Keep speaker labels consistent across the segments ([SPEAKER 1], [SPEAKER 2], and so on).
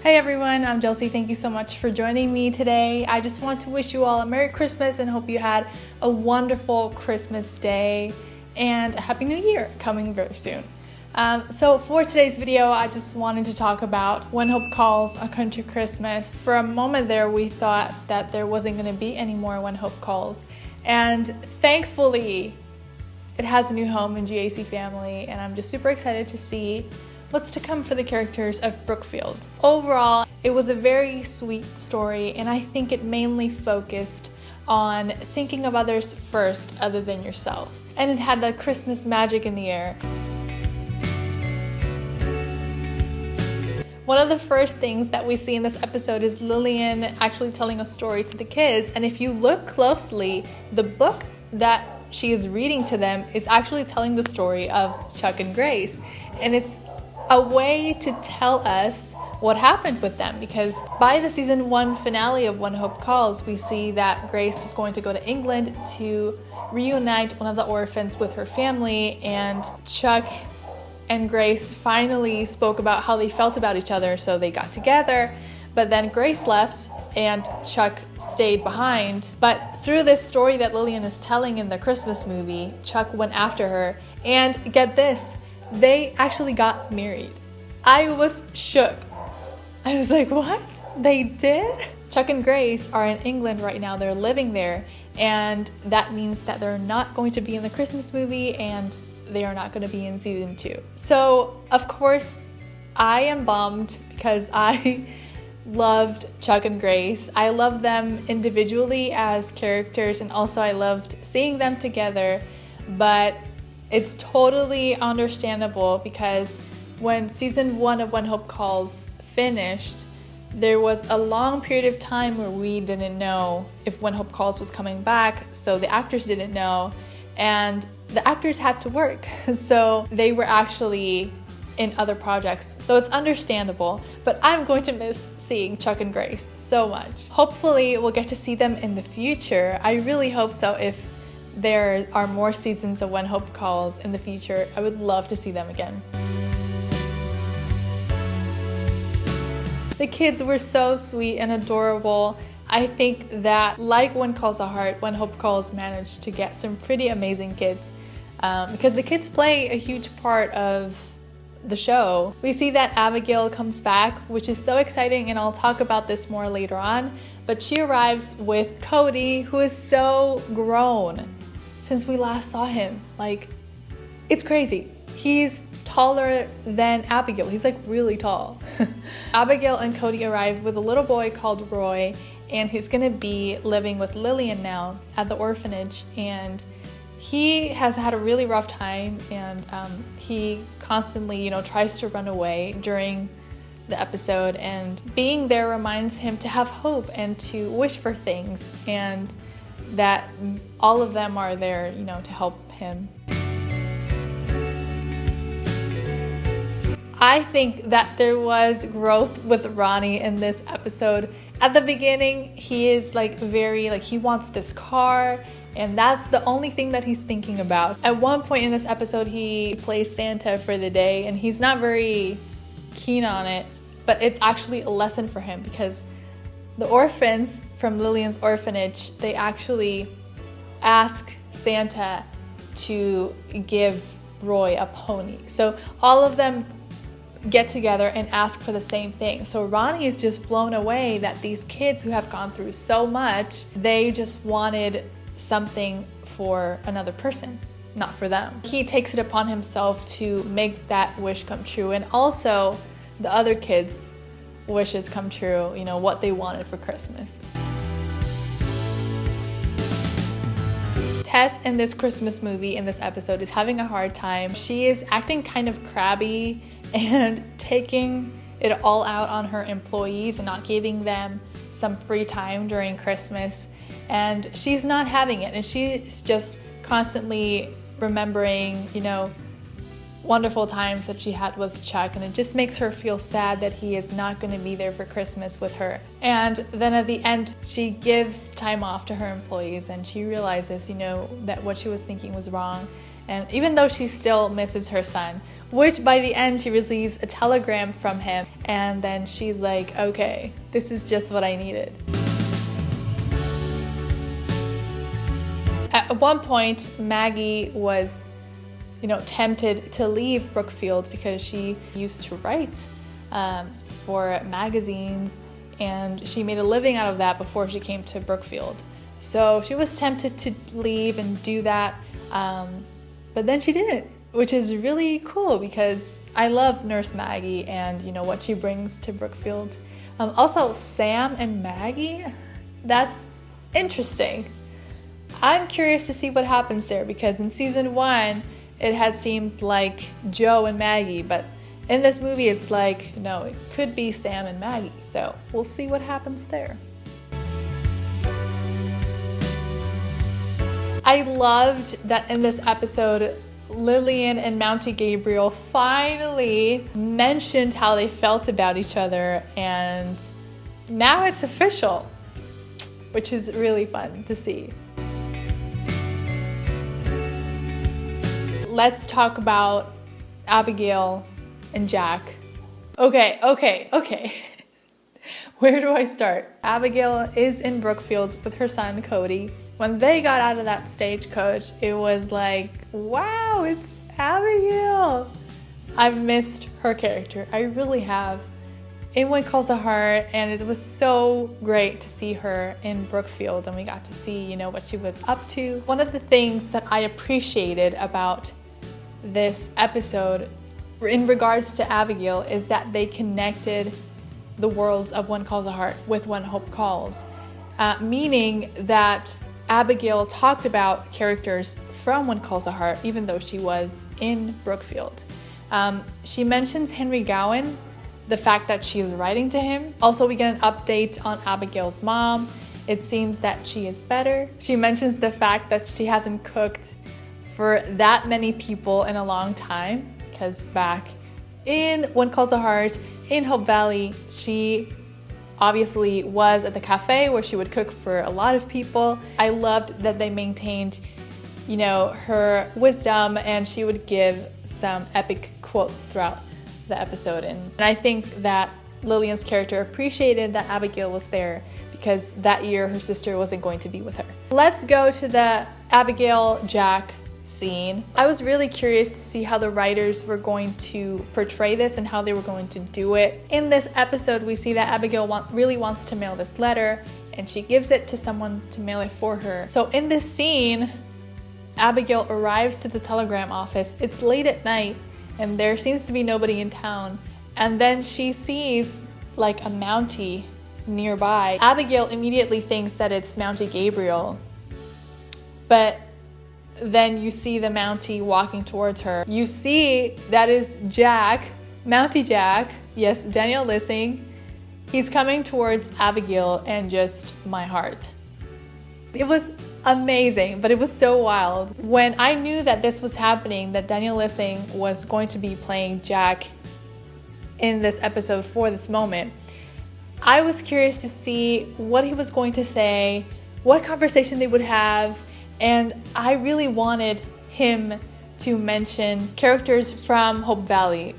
[SPEAKER 1] Hey everyone, I'm Jelsy. Thank you so much for joining me today. I just want to wish you all a Merry Christmas and hope you had a wonderful Christmas day and a Happy New Year coming very soon. So for today's video, I just wanted to talk about When Hope Calls, A Country Christmas. For a moment there, we thought that there wasn't going to be any more When Hope Calls. And thankfully, it has a new home in GAC family, and I'm just super excited to see what's to come for the characters of Brookfield. Overall, it was a very sweet story, and I think it mainly focused on thinking of others first other than yourself. And it had that Christmas magic in the air. One of the first things that we see in this episode is Lillian actually telling a story to the kids, and if you look closely, the book that she is reading to them is actually telling the story of Chuck and Grace, and it's a way to tell us what happened with them, because by the season 1 finale of When Hope Calls, we see that Grace was going to go to England to reunite one of the orphans with her family, and Chuck and Grace finally spoke about how they felt about each other, so they got together. But then Grace left and Chuck stayed behind. But through this story that Lillian is telling in the Christmas movie, Chuck went after her, and get this, they actually got married. I was shook. I was like, what? They did? Chuck and Grace are in England right now. They're living there, and that means that they're not going to be in the Christmas movie, and they are not going to be in season 2. So, of course, I am bummed because I loved Chuck and Grace. I love them individually as characters, and also I loved seeing them together, but it's totally understandable because when season 1 of When Hope Calls finished, there was a long period of time where we didn't know if When Hope Calls was coming back, so the actors didn't know, and the actors had to work, so they were actually in other projects. So it's understandable, but I'm going to miss seeing Chuck and Grace so much. Hopefully we'll get to see them in the future. I really hope so. If there are more seasons of When Hope Calls in the future, I would love to see them again. The kids were so sweet and adorable. I think that, like When Calls a Heart, When Hope Calls managed to get some pretty amazing kids because the kids play a huge part of the show. We see that Abigail comes back, which is so exciting, and I'll talk about this more later on, but she arrives with Cody, who is so grown since we last saw him. Like, it's crazy. He's taller than Abigail. He's like really tall. Abigail and Cody arrive with a little boy called Roy, and he's gonna be living with Lillian now at the orphanage, and he has had a really rough time, and he constantly, tries to run away during the episode, and being there reminds him to have hope and to wish for things, and that all of them are there, to help him. I think that there was growth with Ronnie in this episode. At the beginning, he is he wants this car, and that's the only thing that he's thinking about. At one point in this episode, he plays Santa for the day, and he's not very keen on it, but it's actually a lesson for him because the orphans from Lillian's orphanage, they actually ask Santa to give Roy a pony. So all of them get together and ask for the same thing. So Ronnie is just blown away that these kids who have gone through so much, they just wanted something for another person, not for them. He takes it upon himself to make that wish come true, and also the other kids' wishes come true, what they wanted for Christmas. Tess in this Christmas movie, in this episode, is having a hard time. She is acting kind of crabby and taking it all out on her employees and not giving them some free time during Christmas. And she's not having it, and she's just constantly remembering, wonderful times that she had with Chuck, and it just makes her feel sad that he is not going to be there for Christmas with her. And then at the end, she gives time off to her employees, and she realizes, that what she was thinking was wrong, And even though she still misses her son, which by the end she receives a telegram from him, and then she's like, okay, this is just what I needed. At one point, Maggie was, tempted to leave Brookfield because she used to write for magazines, and she made a living out of that before she came to Brookfield. So she was tempted to leave and do that, but then she didn't, which is really cool because I love Nurse Maggie and what she brings to Brookfield. Also, Sam and Maggie, that's interesting. I'm curious to see what happens there because in season 1, it had seemed like Joe and Maggie, but in this movie, it's like, no, it could be Sam and Maggie. So we'll see what happens there. I loved that in this episode, Lillian and Mountie Gabriel finally mentioned how they felt about each other, and now it's official, which is really fun to see. Let's talk about Abigail and Jack. Okay. Where do I start? Abigail is in Brookfield with her son, Cody. When they got out of that stagecoach, it was like, wow, it's Abigail. I've missed her character. I really have. In What Calls a Heart, and it was so great to see her in Brookfield, and we got to see, what she was up to. One of the things that I appreciated about this episode in regards to Abigail is that they connected the worlds of One Calls a Heart with When Hope Calls, meaning that Abigail talked about characters from One Calls a Heart even though she was in Brookfield. She mentions Henry Gowan, the fact that she is writing to him. Also, we get an update on Abigail's mom. It seems that she is better. She mentions the fact that she hasn't cooked for that many people in a long time, because back in One Calls a Heart in Hope Valley, she obviously was at the cafe where she would cook for a lot of people. I loved that they maintained, her wisdom, and she would give some epic quotes throughout the episode. And I think that Lillian's character appreciated that Abigail was there because that year her sister wasn't going to be with her. Let's go to the Abigail Jack scene. I was really curious to see how the writers were going to portray this and how they were going to do it. In this episode, we see that Abigail really wants to mail this letter, and she gives it to someone to mail it for her. So in this scene, Abigail arrives to the telegram office. It's late at night, and there seems to be nobody in town. And then she sees like a Mountie nearby. Abigail immediately thinks that it's Mountie Gabriel, but then you see the Mountie walking towards her. You see that is Jack, Mountie Jack, yes, Daniel Lissing. He's coming towards Abigail, and just my heart. It was amazing, but it was so wild. When I knew that this was happening, that Daniel Lissing was going to be playing Jack in this episode for this moment, I was curious to see what he was going to say, what conversation they would have, and I really wanted him to mention characters from Hope Valley,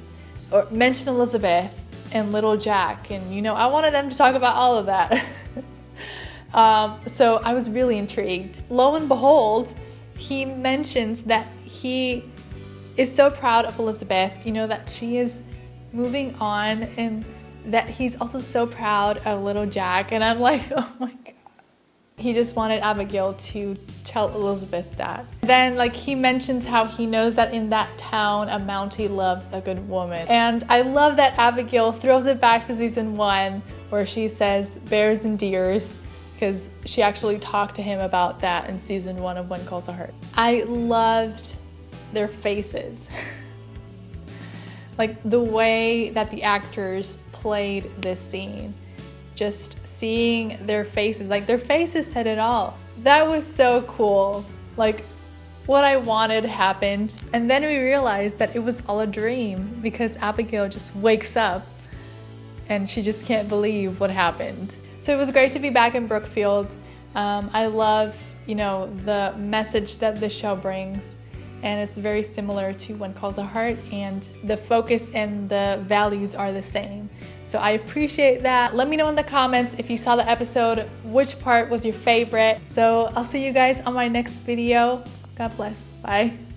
[SPEAKER 1] or mention Elizabeth and little Jack, and I wanted them to talk about all of that. So I was really intrigued. Lo and behold, he mentions that he is so proud of Elizabeth, that she is moving on, and that he's also so proud of little Jack. And I'm like, oh my God. He just wanted Abigail to tell Elizabeth that. Then he mentions how he knows that in that town a Mountie loves a good woman. And I love that Abigail throws it back to season 1 where she says bears and deers, because she actually talked to him about that in season 1 of When Calls a Heart. I loved their faces. The way that the actors played this scene. Just seeing their faces, their faces said it all. That was so cool. What I wanted happened. And then we realized that it was all a dream because Abigail just wakes up and she just can't believe what happened. So it was great to be back in Brookfield. I love, the message that this show brings. and it's very similar to One Calls a Heart, and the focus and the values are the same. So I appreciate that. Let me know in the comments if you saw the episode, which part was your favorite. So I'll see you guys on my next video. God bless. Bye.